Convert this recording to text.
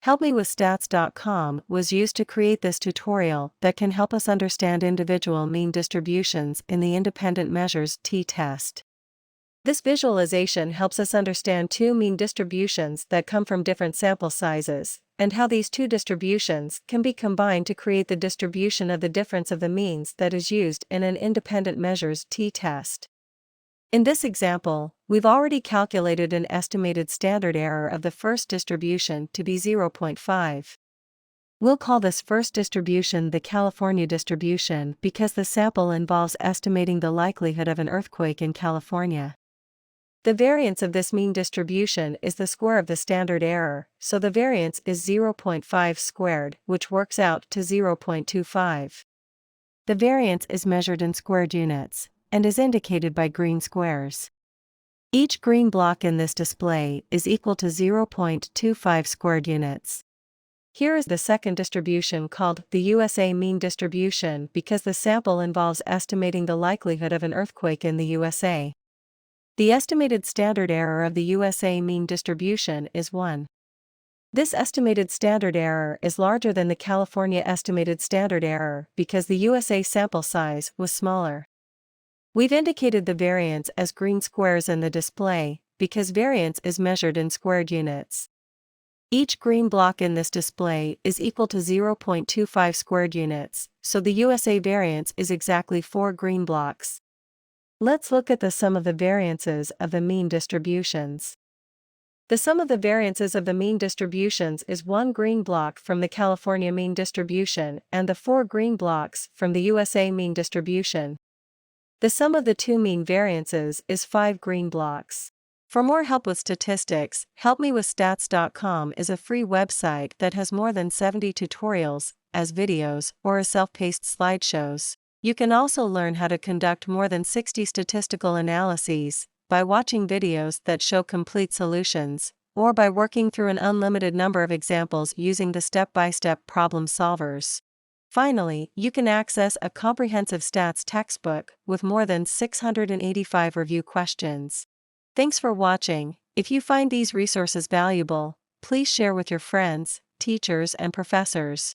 HelpMeWithStats.com was used to create this tutorial that can help us understand individual mean distributions in the independent measures t-test. This visualization helps us understand two mean distributions that come from different sample sizes, and how these two distributions can be combined to create the distribution of the difference of the means that is used in an independent measures t-test. In this example, we've already calculated an estimated standard error of the first distribution to be 0.5. We'll call this first distribution the California distribution because the sample involves estimating the likelihood of an earthquake in California. The variance of this mean distribution is the square of the standard error, so the variance is 0.5 squared, which works out to 0.25. The variance is measured in squared units, and is indicated by green squares. Each green block in this display is equal to 0.25 squared units. Here is the second distribution called the USA mean distribution because the sample involves estimating the likelihood of an earthquake in the USA. The estimated standard error of the USA mean distribution is 1. This estimated standard error is larger than the California estimated standard error because the USA sample size was smaller. We've indicated the variance as green squares in the display, because variance is measured in squared units. Each green block in this display is equal to 0.25 squared units, so the USA variance is exactly 4 green blocks. Let's look at the sum of the variances of the mean distributions. The sum of the variances of the mean distributions is 1 green block from the California mean distribution and the 4 green blocks from the USA mean distribution. The sum of the two mean variances is 5 green blocks. For more help with statistics, HelpMeWithStats.com is a free website that has more than 70 tutorials, as videos, or as self-paced slideshows. You can also learn how to conduct more than 60 statistical analyses by watching videos that show complete solutions, or by working through an unlimited number of examples using the step-by-step problem solvers. Finally, you can access a comprehensive stats textbook with more than 685 review questions. Thanks for watching. If you find these resources valuable, please share with your friends, teachers, and professors.